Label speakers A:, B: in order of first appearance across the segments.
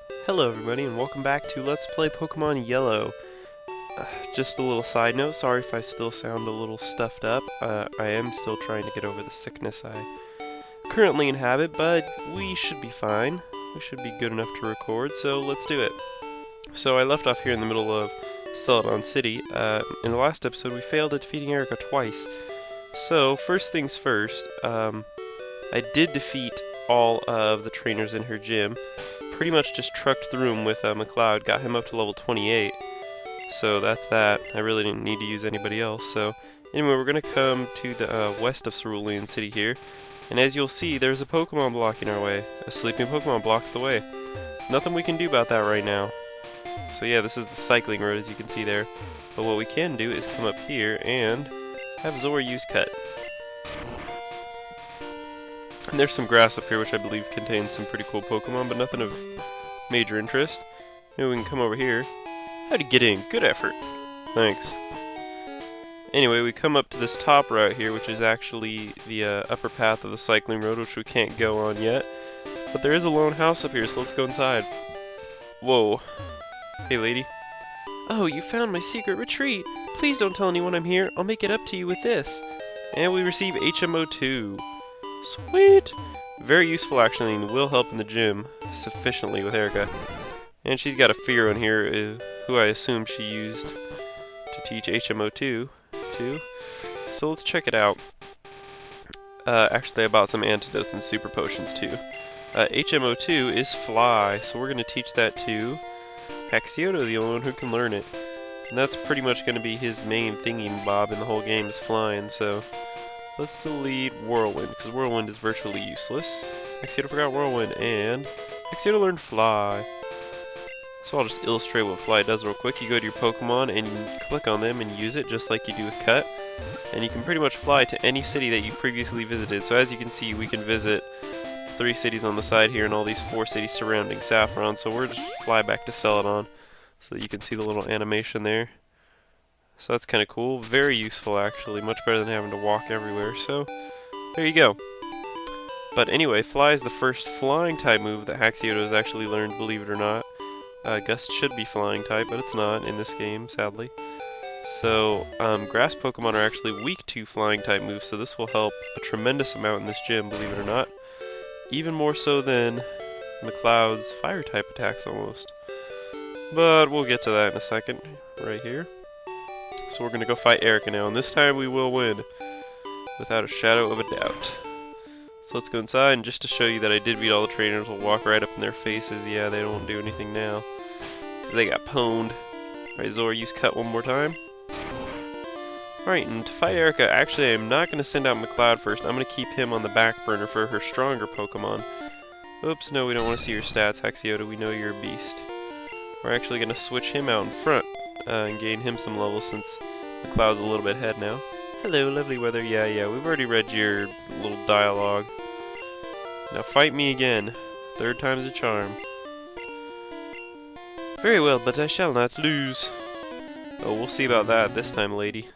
A: Hello everybody and welcome back to Let's Play Pokemon Yellow. Just a little side note, sorry if I still sound a little stuffed up. I am still trying to get over the sickness I currently inhabit, but we should be fine. We should be good enough to record, so let's do it. So I left off here in the middle of Celadon City. In the last episode we failed at defeating Erika twice. So first things first, I did defeat all of the trainers in her gym. Pretty much just trucked through him with McLeod, got him up to level 28. So that's that. I really didn't need to use anybody else. So anyway, we're going to come to the west of Cerulean City here. And as you'll see, there's a Pokemon blocking our way. A sleeping Pokemon blocks the way. Nothing we can do about that right now. So yeah, this is the cycling road as you can see there. But what we can do is come up here and have Zora use Cut. And there's some grass up here which I believe contains some pretty cool Pokemon, but nothing of major interest. Maybe we can come over here. How'd you get in? Good effort. Thanks. Anyway, we come up to this top route here, which is actually the upper path of the cycling road, which we can't go on yet. But there is a lone house up here, so let's go inside. Whoa. Hey, lady. Oh, you found my secret retreat. Please don't tell anyone I'm here. I'll make it up to you with this. And we receive HMO2. Sweet! Very useful actually, and will help in the gym sufficiently with Erika. And she's got a Fearow in here, who I assume she used to teach HMO2 too. So let's check it out. Actually I bought some antidotes and super potions too. HMO2 is Fly, so we're going to teach that to Haxeotto, the only one who can learn it. And that's pretty much going to be his main thingy-bob in the whole game is flying, so let's delete Whirlwind, because Whirlwind is virtually useless. Haxeotto forgot Whirlwind, and Haxeotto learned Fly. So I'll just illustrate what Fly does real quick. You go to your Pokemon, and you click on them and use it, just like you do with Cut. And you can pretty much fly to any city that you previously visited. So as you can see, we can visit 3 cities on the side here, and all these 4 cities surrounding Saffron. So we're just fly back to Celadon, so that you can see the little animation there. So that's kind of cool. Very useful, actually. Much better than having to walk everywhere. So, there you go. But anyway, Fly is the first flying type move that Haxeotto has actually learned, believe it or not. Gust should be flying type, but it's not in this game, sadly. So, grass Pokemon are actually weak to flying type moves, so this will help a tremendous amount in this gym, believe it or not. Even more so than McLeod's fire type attacks, almost. But we'll get to that in a second, right here. So we're going to go fight Erika now, and this time we will win, without a shadow of a doubt. So let's go inside, and just to show you that I did beat all the trainers, we'll walk right up in their faces. Yeah, they don't do anything now. They got pwned. Alright, Zora, use Cut one more time. Alright, and to fight Erika, actually I'm not going to send out McLeod first. I'm going to keep him on the back burner for her stronger Pokemon. Oops, no, we don't want to see your stats, Haxeotto. We know you're a beast. We're actually going to switch him out in front. And gain him some levels since McLeod's a little bit ahead now. Hello, lovely weather. Yeah, we've already read your little dialogue. Now fight me again. 3rd time's a charm. Very well, but I shall not lose. Oh, we'll see about that this time, lady.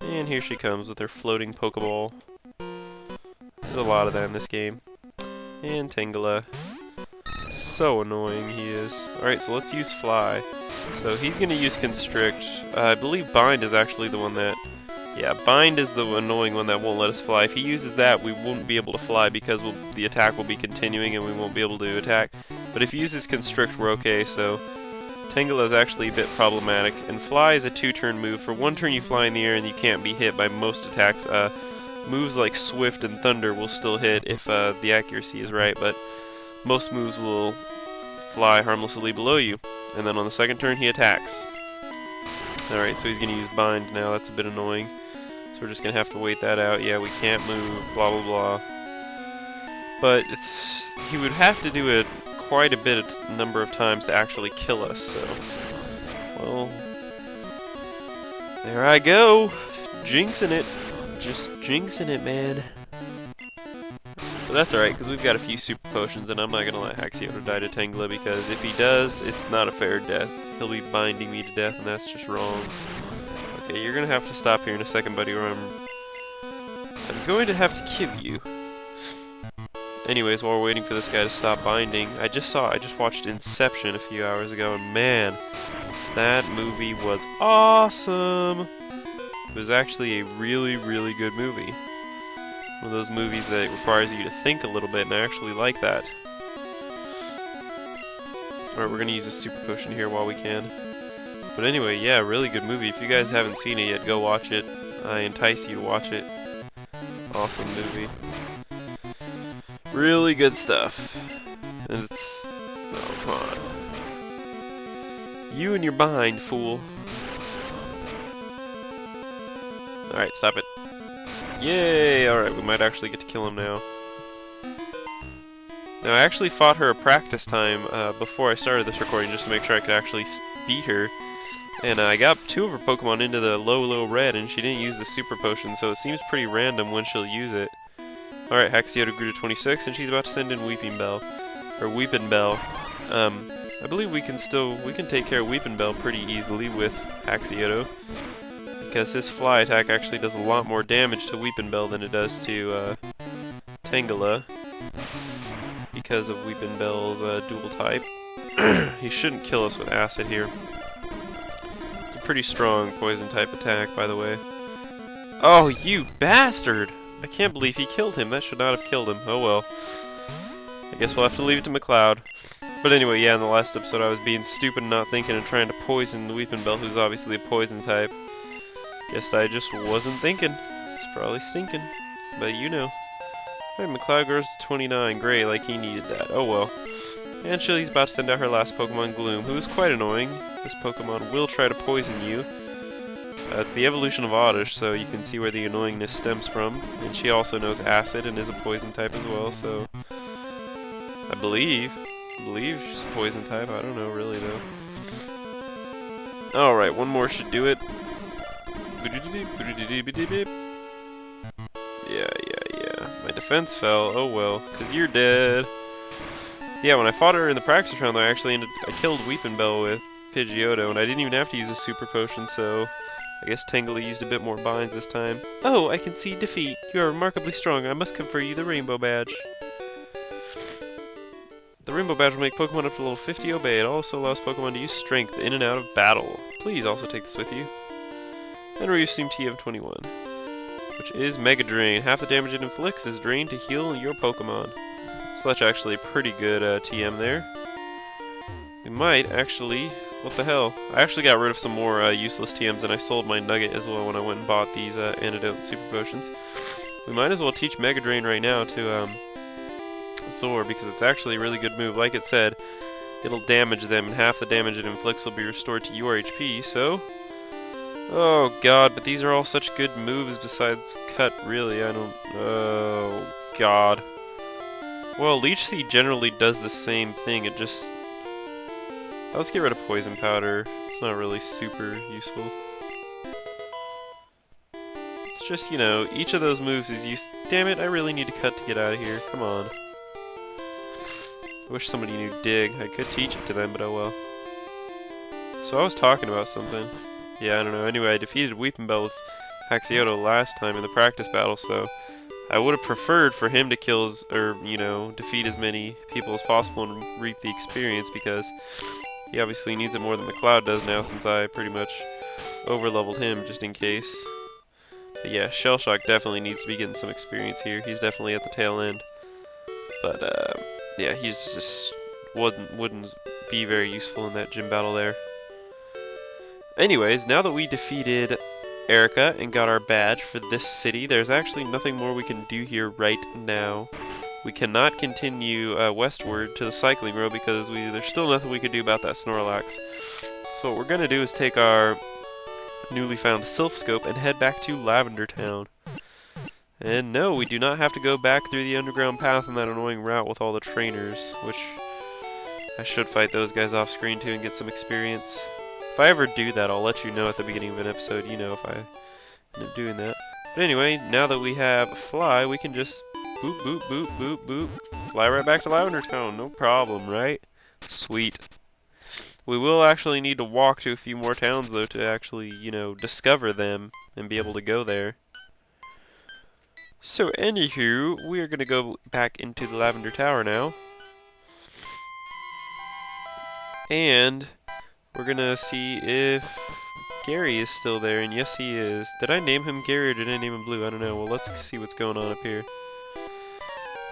A: And here she comes with her floating Pokeball. There's a lot of that in this game. And Tangela. So annoying he is. Alright, so let's use Fly. So he's going to use Constrict. I believe Bind is actually the one that... Yeah, Bind is the annoying one that won't let us fly. If he uses that, we won't be able to fly because the attack will be continuing and we won't be able to attack. But if he uses Constrict, we're okay, so... Tangela is actually a bit problematic. And Fly is a 2-turn move. For 1 turn you fly in the air and you can't be hit by most attacks. Moves like Swift and Thunder will still hit if the accuracy is right, but most moves will fly harmlessly below you. And then on the 2nd turn, he attacks. Alright, so he's going to use Bind now. That's a bit annoying. So we're just going to have to wait that out. Yeah, we can't move, blah, blah, blah. But he would have to do it quite a bit number of times to actually kill us, so... Well... There I go! Jinxing it. Just jinxing it, man. But that's alright, because we've got a few super potions, and I'm not going to let Haxeotto die to Tangela, because if he does, it's not a fair death. He'll be binding me to death, and that's just wrong. Okay, you're going to have to stop here in a second, buddy, or I'm going to have to kill you. anyways, while we're waiting for this guy to stop binding, I just watched Inception a few hours ago, and man, that movie was awesome! It was actually a really, really good movie. One of those movies that requires you to think a little bit, and I actually like that. Alright, we're gonna use a super potion here while we can. But anyway, yeah, really good movie. If you guys haven't seen it yet, go watch it. I entice you to watch it. Awesome movie. Really good stuff. And it's... oh, come on. You and your bind, fool. Alright, stop it. Yay! Alright, we might actually get to kill him now. Now, I actually fought her a practice time before I started this recording just to make sure I could actually beat her. And I got 2 of her Pokemon into the low red, and she didn't use the super potion, so it seems pretty random when she'll use it. Alright, Haxeotto grew to 26, and she's about to send in Weeping Bell. Or Weepin' Bell. I believe we can take care of Weepin' Bell pretty easily with Haxeotto, because his fly attack actually does a lot more damage to Weepin' Bell than it does to Tangela, because of Weepin' Bell's dual type. He shouldn't kill us with acid here. It's a pretty strong poison type attack, by the way. Oh, you bastard! I can't believe he killed him. That should not have killed him. Oh well. I guess we'll have to leave it to McLeod. But anyway, yeah, in the last episode I was being stupid and not thinking and trying to poison the Weepin' Bell, who's obviously a poison type. Guess I just wasn't thinking. It's probably stinking. But you know. Alright, McLeod grows to 29. Great, like he needed that. Oh well. And Chili's about to send out her last Pokemon, Gloom, who is quite annoying. This Pokemon will try to poison you. It's the evolution of Oddish, so you can see where the annoyingness stems from. And she also knows Acid and is a poison type as well, so... I believe she's a poison type. I don't know really, though. Alright, one more should do it. Yeah. My defense fell. Oh well, because you're dead. Yeah, when I fought her in the practice round, I killed Weepin' Bell with Pidgeotto, and I didn't even have to use a super potion, so... I guess Tangela used a bit more binds this time. Oh, I can see defeat. You are remarkably strong. I must confer you the Rainbow Badge. The Rainbow Badge will make Pokemon up to level 50 obey. It also allows Pokemon to use Strength in and out of battle. Please also take this with you. And we're using TM21, which is Mega Drain. Half the damage it inflicts is drained to heal your Pokemon. So that's actually a pretty good TM there. We might actually... what the hell? I actually got rid of some more useless TMs, and I sold my Nugget as well when I went and bought these Antidote and Super Potions. We might as well teach Mega Drain right now to Zor, because it's actually a really good move. Like it said, it'll damage them, and half the damage it inflicts will be restored to your HP, so... oh god, but these are all such good moves besides Cut, really. I don't... oh god. Well, Leech Seed generally does the same thing, it just... let's get rid of Poison Powder. It's not really super useful. It's just, you know, each of those moves is used... damn it, I really need to Cut to get out of here. Come on. I wish somebody knew Dig. I could teach it to them, but oh well. So I was talking about something. Yeah, I don't know. Anyway, I defeated Weepin' Bell with Haxeotto last time in the practice battle, so... I would have preferred for him to kill, you know, defeat as many people as possible and reap the experience, because... he obviously needs it more than McLeod does now, since I pretty much over-leveled him, just in case. But yeah, Shell Shock definitely needs to be getting some experience here. He's definitely at the tail end. But, yeah, he's just wouldn't be very useful in that gym battle there. Anyways, now that we defeated Erika and got our badge for this city, there's actually nothing more we can do here right now. We cannot continue westward to the cycling road because there's still nothing we can do about that Snorlax. So what we're going to do is take our newly found Sylph Scope and head back to Lavender Town. And no, we do not have to go back through the underground path on that annoying route with all the trainers, which I should fight those guys off screen too and get some experience. If I ever do that, I'll let you know at the beginning of an episode, you know, if I end up doing that. But anyway, now that we have Fly, we can just boop, boop, boop, boop, boop. Fly right back to Lavender Town, no problem, right? Sweet. We will actually need to walk to a few more towns, though, to actually, you know, discover them and be able to go there. So, anywho, we are going to go back into the Lavender Tower now. And we're going to see if Gary is still there. And yes, he is. Did I name him Gary or did I name him Blue? I don't know. Well, let's see what's going on up here.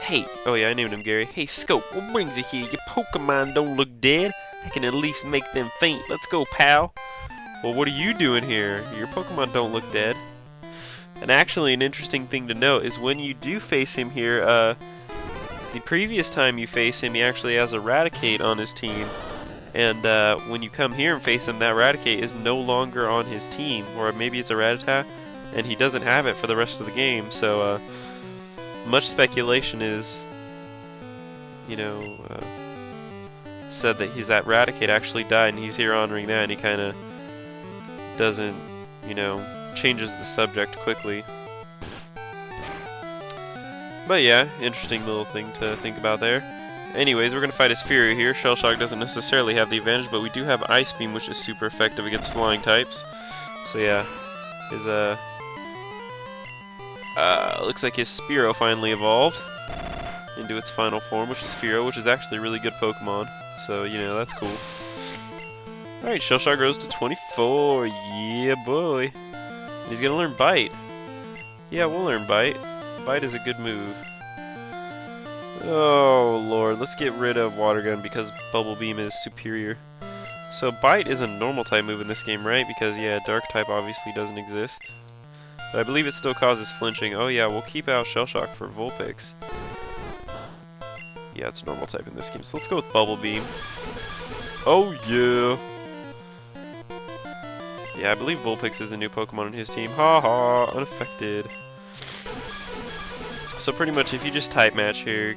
A: Hey! Oh yeah, I named him Gary. Hey, Scope, what brings you here? Your Pokemon don't look dead. I can at least make them faint. Let's go, pal. Well, what are you doing here? Your Pokemon don't look dead. And actually, an interesting thing to note is when you do face him here, the previous time you face him, he actually has Eradicate on his team. And when you come here and face him, that Eradicate is no longer on his team. Or maybe it's a Rattata, and he doesn't have it for the rest of the game. So, much speculation is, you know, said that that Eradicate actually died, and he's here honoring that, and he kind of doesn't, you know, changes the subject quickly. But yeah, interesting little thing to think about there. Anyways, we're going to fight his Fury here. Shell Shock doesn't necessarily have the advantage, but we do have Ice Beam, which is super effective against flying types. So yeah, his looks like his Spearow finally evolved into its final form, which is Fearow, which is actually a really good Pokemon. So, you know, that's cool. Alright, Shell Shock grows to 24. Yeah, boy. And he's gonna learn Bite. Yeah, we'll learn Bite. Bite is a good move. Oh, Lord. Let's get rid of Water Gun because Bubble Beam is superior. So, Bite is a normal type move in this game, right? Because, yeah, Dark type obviously doesn't exist. But I believe it still causes flinching. Oh yeah, we'll keep out Shell Shock for Vulpix. Yeah, it's normal type in this game. So let's go with Bubble Beam. Oh yeah! Yeah, I believe Vulpix is a new Pokemon on his team. Ha ha, unaffected. So pretty much if you just type match here,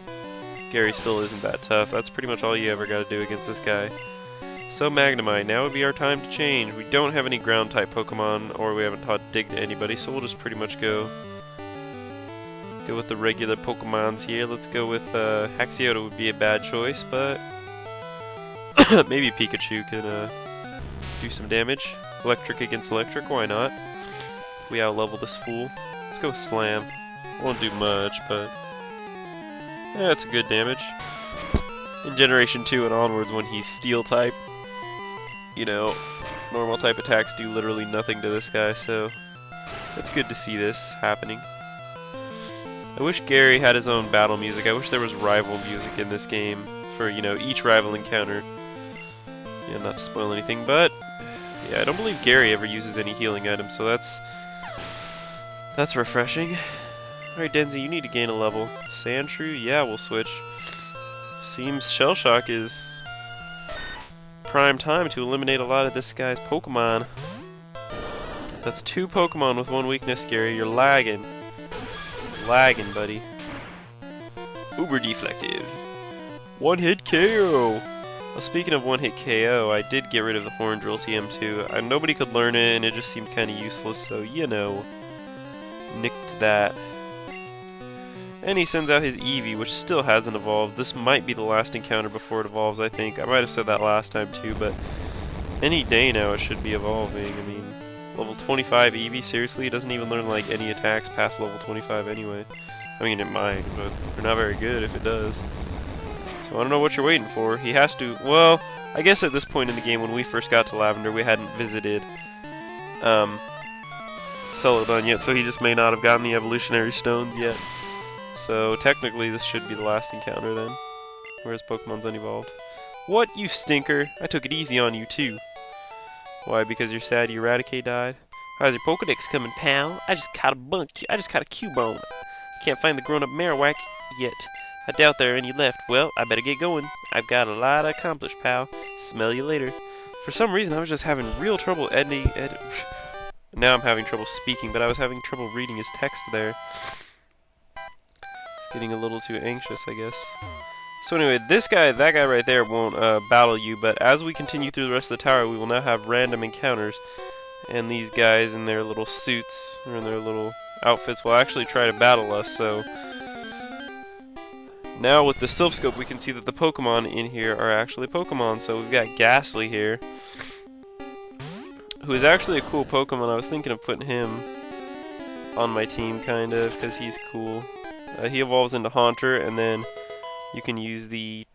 A: Gary still isn't that tough. That's pretty much all you ever gotta do against this guy. So Magnemite, now would be our time to change. We don't have any ground type Pokemon, or we haven't taught Dig to anybody, so we'll just pretty much go with the regular Pokemons here. Let's go with Haxeotto would be a bad choice, but maybe Pikachu can do some damage. Electric against electric, why not? We out-level this fool. Let's go with Slam. Won't do much, but that's a good damage. In Generation 2 and onwards, when he's Steel type, you know, normal type attacks do literally nothing to this guy, so it's good to see this happening. I wish Gary had his own battle music. I wish there was rival music in this game for, you know, each rival encounter. Yeah, not to spoil anything, but yeah, I don't believe Gary ever uses any healing items, so that's refreshing. Alright, Denzi, you need to gain a level. Sandshrew? Yeah, we'll switch. Seems Shell Shock is prime time to eliminate a lot of this guy's Pokemon. That's 2 Pokemon with 1 weakness, Gary. You're lagging. Lagging, buddy. Uber Deflective. 1-hit KO! Well, speaking of 1-hit KO, I did get rid of the Horn Drill TM2. Nobody could learn it, and it just seemed kind of useless, so, you know, nicked that. And he sends out his Eevee, which still hasn't evolved. This might be the last encounter before it evolves, I think. I might have said that last time too, but any day now it should be evolving. I mean, level 25 Eevee, seriously? It doesn't even learn like any attacks past level 25 anyway. I mean, it might, but they're not very good if it does. So I don't know what you're waiting for. He has to, well, I guess at this point in the game when we first got to Lavender, we hadn't visited Celadon yet, so he just may not have gotten the evolutionary stones yet. So technically this should be the last encounter then, whereas Pokemon's unevolved. What, you stinker? I took it easy on you too. Why, because you're sad your Eradicate died? How's your Pokedex coming, pal? I just caught a Cubone. Can't find the grown-up Marowak yet. I doubt there are any left. Well, I better get going. I've got a lot to accomplish, pal. Smell you later. For some reason I was just having real trouble now I'm having trouble speaking, but I was having trouble reading his text there. Getting a little too anxious, I guess. So anyway, that guy right there won't battle you, but as we continue through the rest of the tower, we will now have random encounters. And these guys in their little suits, or in their little outfits, will actually try to battle us, so... Now with the Silph Scope, we can see that the Pokemon in here are actually Pokemon. So we've got Ghastly here, who is actually a cool Pokemon. I was thinking of putting him on my team, kind of, because he's cool. He evolves into Haunter, and then you can use the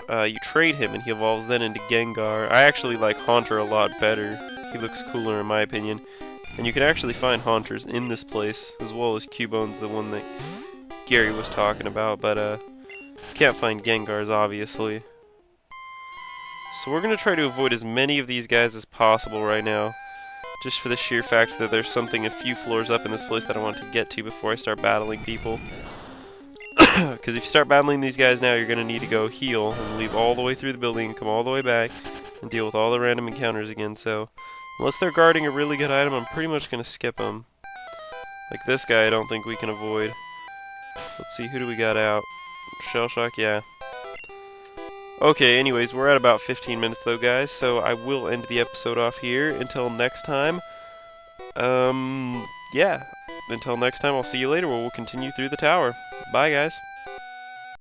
A: you trade him, and he evolves then into Gengar. I actually like Haunter a lot better. He looks cooler in my opinion. And you can actually find Haunters in this place, as well as Cubone's, the one that Gary was talking about, but can't find Gengars, obviously. So we're going to try to avoid as many of these guys as possible right now, just for the sheer fact that there's something a few floors up in this place that I want to get to before I start battling people. Because if you start battling these guys now, you're going to need to go heal and leave all the way through the building and come all the way back and deal with all the random encounters again. So unless they're guarding a really good item, I'm pretty much going to skip them. Like this guy, I don't think we can avoid. Let's see, who do we got out? Shell Shock, yeah. Okay, anyways, we're at about 15 minutes though, guys, so I will end the episode off here. Until next time, yeah. Until next time, I'll see you later where we'll continue through the tower. Bye, guys.